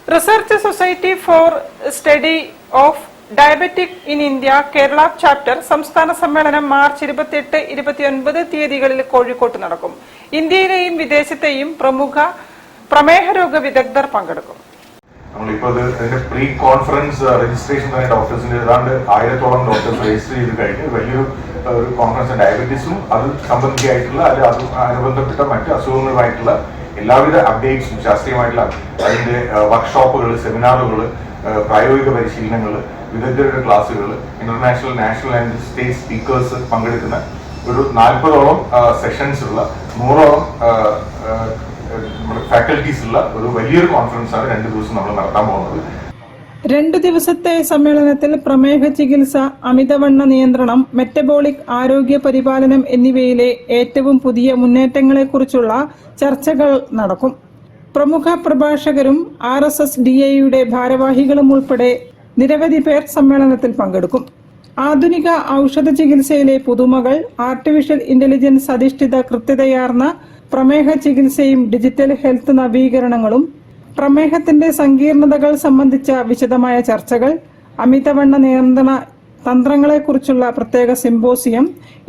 Research Society for Study of Diabetic in India Kerala Chapter സംസ്ഥാന സമ്മേളനം March 28-29 തീയതികളിൽ കോഴിക്കോട്ട് നടക്കും. ഇന്ത്യയിലെയും വിദേശത്തെയും പ്രമുഖ പ്രമേഹരോഗ വിദഗ്ധർ പങ്കെടുക്കും. നമ്മളിപ്പോൾ അതിന്റെ പ്രീ കോൺഫറൻസ് രജിസ്ട്രേഷൻ തന്നെ ഡോക്ടേഴ്സിന്റെ ഏതാണ്ട് 1000-ഓളം ഡോക്ടേഴ്സ് രജിസ്റ്റർ ചെയ്ത് കഴിഞ്ഞ് വലിയൊരു കോൺഫറൻസ് ഡയബറ്റീസും അത് സംബന്ധിയായിട്ടുള്ള അനുബന്ധപ്പെട്ട മറ്റ് അസുഖങ്ങളുമായിട്ടുള്ള എല്ലാവിധ അപ്ഡേറ്റ്സും ശാസ്ത്രീയമായിട്ടുള്ള അതിന്റെ വർക്ക്ഷോപ്പുകൾ, സെമിനാറുകൾ, പ്രായോഗിക പരിശീലനങ്ങൾ, വിദഗ്ധരുടെ ക്ലാസ്സുകൾ, international, national and state speakers പങ്കെടുക്കുന്ന ഒരു 40ഓളം സെഷൻസ് ഉള്ള 100ഓളം ഫാക്കൽറ്റീസ് ഉള്ള ഒരു വലിയൊരു കോൺഫറൻസ് ആണ് 2 ദിവസം നമ്മൾ നടത്താൻ പോകുന്നത്. 2 ദിവസത്തെ സമ്മേളനത്തിൽ പ്രമേഹ ചികിത്സ, അമിതവണ്ണ നിയന്ത്രണം, മെറ്റബോളിക് ആരോഗ്യ പരിപാലനം എന്നിവയിലെ ഏറ്റവും പുതിയ മുന്നേറ്റങ്ങളെക്കുറിച്ചുള്ള ചർച്ചകൾ നടക്കും. പ്രമുഖ പ്രഭാഷകരും RSSDA ഭാരവാഹികളും ഉൾപ്പെടെ നിരവധി പേർ സമ്മേളനത്തിൽ പങ്കെടുക്കും. ആധുനിക ഔഷധ ചികിത്സയിലെ പുതുമകൾ, ആർട്ടിഫിഷ്യൽ ഇന്റലിജൻസ് അധിഷ്ഠിത കൃത്യതയാർന്ന പ്രമേഹ ചികിത്സയും ഡിജിറ്റൽ ഹെൽത്ത് നവീകരണങ്ങളും, പ്രമേഹത്തിന്റെ സങ്കീർണതകൾ സംബന്ധിച്ച വിശദമായ ചർച്ചകൾ, അമിതവണ്ണ നിയന്ത്രണ തന്ത്രങ്ങളെക്കുറിച്ചുള്ള പ്രത്യേക symposium,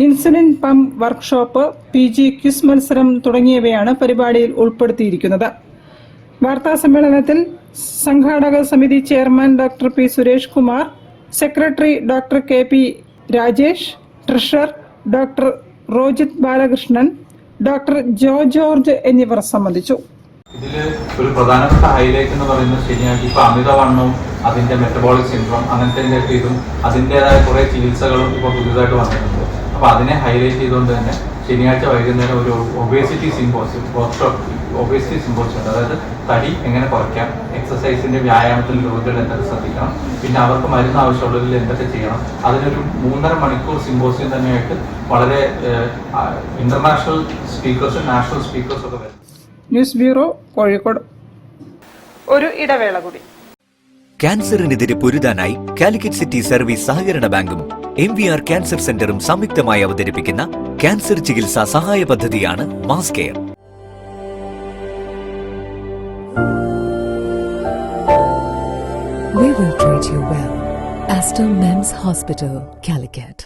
insulin pump workshop, PG quiz മത്സരം തുടങ്ങിയവയാണ് പരിപാടിയിൽ ഉൾപ്പെടുത്തിയിരിക്കുന്നത്. വാർത്താ സമ്മേളനത്തിൽ സംഘാടക സമിതി chairman doctor P. Suresh Kumar, secretary doctor KP Rajesh, treasurer doctor Rojith Balakrishnan, doctor George എന്നിവർ സംബന്ധിച്ചു. ഇതിൽ ഒരു പ്രധാനപ്പെട്ട ഹൈലൈറ്റ് എന്ന് പറയുന്നത് ശരിയാണ് ഇപ്പോൾ അമിതവണ്ണവും അതിന്റെ മെറ്റബോളിക് സിൻഡ്രോം അങ്ങനത്തെ ഇതും അതിൻ്റെതായ കുറെ ചികിത്സകളും ഇപ്പോൾ പുതിയതായിട്ട് വന്നിട്ടുണ്ട്. അപ്പോൾ അതിനെ ഹൈലൈറ്റ് ചെയ്തുകൊണ്ട് തന്നെ ശനിയാഴ്ച വൈകുന്നേരം ഒരു obesity symposium, workshop obesity symposium ഉണ്ട്. അതായത് തടി എങ്ങനെ കുറയ്ക്കാം, എക്സസൈസിന്റെ വ്യായാമത്തിൽ രോഗികൾ എന്തൊക്കെ ശ്രദ്ധിക്കണം, പിന്നെ അവർക്ക് മരുന്ന് ആവശ്യമുള്ളതിൽ എന്തൊക്കെ ചെയ്യണം, അതിനൊരു 3.5 മണിക്കൂർ സിമ്പോസിയം തന്നെയായിട്ട് വളരെ ഇന്റർനാഷണൽ സ്പീക്കേഴ്സും നാഷണൽ സ്പീക്കേഴ്സും ഒക്കെ വരും. News bureau, Kozhikode. ഒരു ഇടവേള കൂടി. ക്യാൻസറിനെതിരെ പൊരുതാനായി കാലിക്കറ്റ് സിറ്റി സർവീസ് സഹകരണ ബാങ്കും MVR ക്യാൻസർ സെന്ററും സംയുക്തമായി അവതരിപ്പിക്കുന്ന ക്യാൻസർ ചികിത്സാ സഹായ പദ്ധതിയാണ് mass care. We will treat you well. Aster Men's Hospital, Calicut.